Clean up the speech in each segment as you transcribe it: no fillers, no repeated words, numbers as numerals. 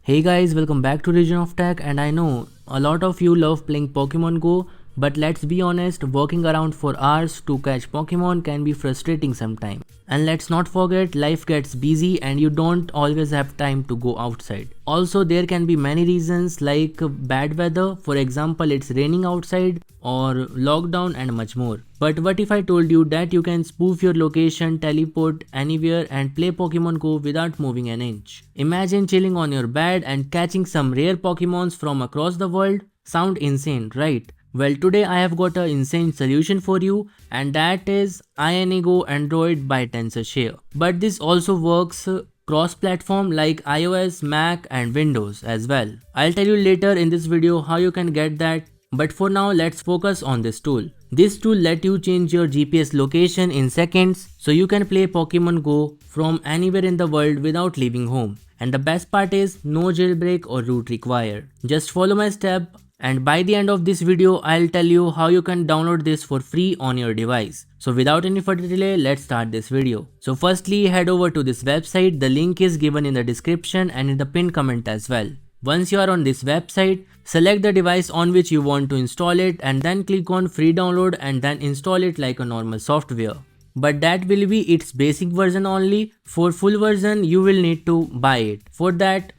Hey guys, welcome back to Region of Tech, and I know a lot of you love playing Pokemon Go, but let's be honest, walking around for hours to catch Pokemon can be frustrating sometimes. And let's not forget, life gets busy and you don't always have time to go outside. Also, there can be many reasons like bad weather, for example it's raining outside, or lockdown and much more. But what if I told you that you can spoof your location, teleport anywhere and play Pokemon Go without moving an inch? Imagine chilling on your bed and catching some rare Pokemons from across the world. Sound insane, right? Well, today I have got an insane solution for you, and that is iAnyGo Android by TensorShare. But this also works cross-platform like iOS, Mac and Windows as well. I'll tell you later in this video how you can get that, but for now let's focus on this tool. This tool lets you change your GPS location in seconds so you can play Pokemon Go from anywhere in the world without leaving home. And the best part is no jailbreak or root required. Just follow my step. And by the end of this video, I'll tell you how you can download this for free on your device. So without any further delay, let's start this video. So firstly, head over to this website. The link is given in the description and in the pinned comment as well. Once you are on this website, select the device on which you want to install it and then click on free download and then install it like a normal software. But that will be its basic version only. For full version, you will need to buy it. For that,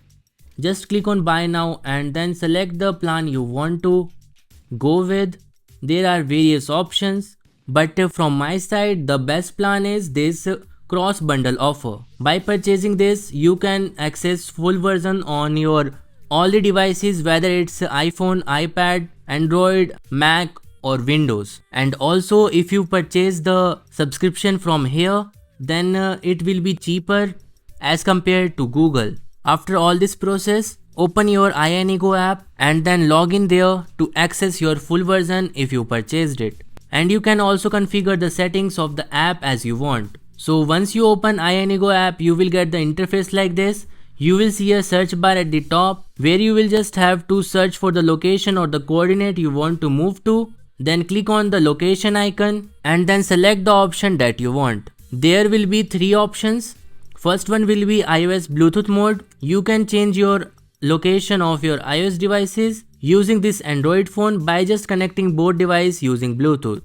just click on buy now and then select the plan you want to go with. There are various options, but from my side the best plan is this cross bundle offer. By purchasing this, you can access full version on your all the devices, whether it's iPhone, iPad, Android, Mac or Windows. And also if you purchase the subscription from here, then it will be cheaper as compared to Google. After all this process, open your iAnyGo app and then log in there to access your full version if you purchased it. And you can also configure the settings of the app as you want. So once you open iAnyGo app, you will get the interface like this. You will see a search bar at the top where you will just have to search for the location or the coordinate you want to move to. Then click on the location icon and then select the option that you want. There will be three options. First one will be iOS Bluetooth mode. You can change your location of your iOS devices using this Android phone by just connecting both devices using Bluetooth.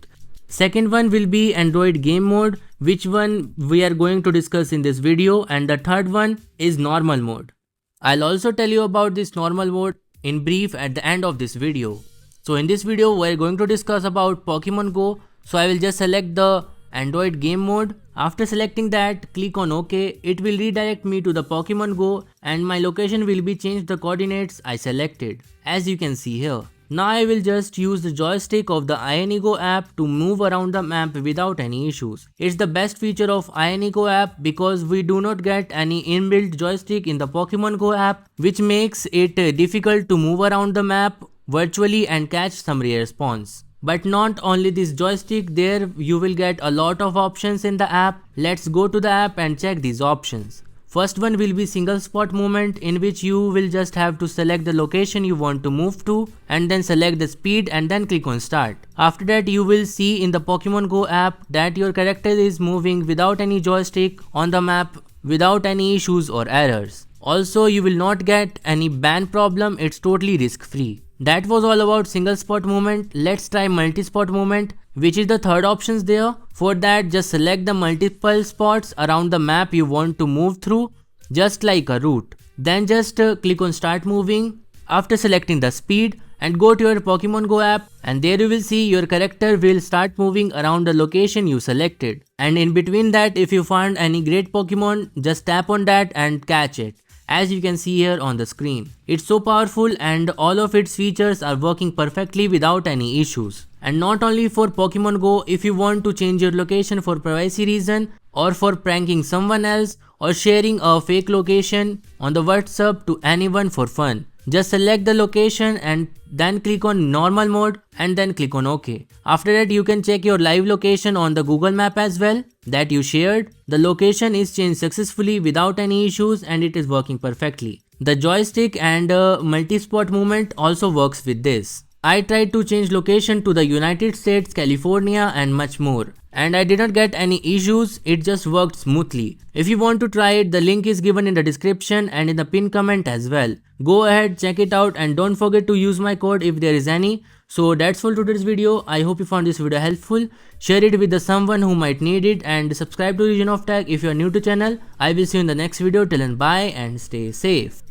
Second one will be Android game mode, which one we are going to discuss in this video, and the third one is normal mode. I'll also tell you about this normal mode in brief at the end of this video. So in this video we are going to discuss about Pokemon Go, so I will just select the Android game mode. After selecting that, click on OK. It will redirect me to the Pokemon Go and my location will be changed the coordinates I selected, as you can see here. Now I will just use the joystick of the iAnyGo app to move around the map without any issues. It's the best feature of iAnyGo app because we do not get any inbuilt joystick in the Pokemon Go app, which makes it difficult to move around the map virtually and catch some rare spawns. But not only this joystick, there you will get a lot of options in the app. Let's go to the app and check these options. First one will be single spot movement, in which you will just have to select the location you want to move to and then select the speed and then click on start. After that, you will see in the Pokemon Go app that your character is moving without any joystick on the map without any issues or errors. Also, you will not get any ban problem. It's totally risk free. That was all about single spot movement. Let's try multi-spot movement, which is the third option there. For that, just select the multiple spots around the map you want to move through, just like a route. Then just click on start moving after selecting the speed and go to your Pokemon Go app, and there you will see your character will start moving around the location you selected. And in between that, if you find any great Pokemon, just tap on that and catch it, as you can see here on the screen. It's so powerful and all of its features are working perfectly without any issues. And not only for Pokemon Go, if you want to change your location for privacy reason or for pranking someone else or sharing a fake location on the WhatsApp to anyone for fun, just select the location and then click on normal mode and then click on OK. After that, you can check your live location on the Google map as well that you shared. The location is changed successfully without any issues and it is working perfectly. The joystick and multi-spot movement also works with this. I tried to change location to the United States, California and much more. And I did not get any issues, it just worked smoothly. If you want to try it, the link is given in the description and in the pinned comment as well. Go ahead, check it out and don't forget to use my code if there is any. So that's all to today's video. I hope you found this video helpful. Share it with someone who might need it and subscribe to Region of Tech if you are new to channel. I will see you in the next video. Till then, bye and stay safe.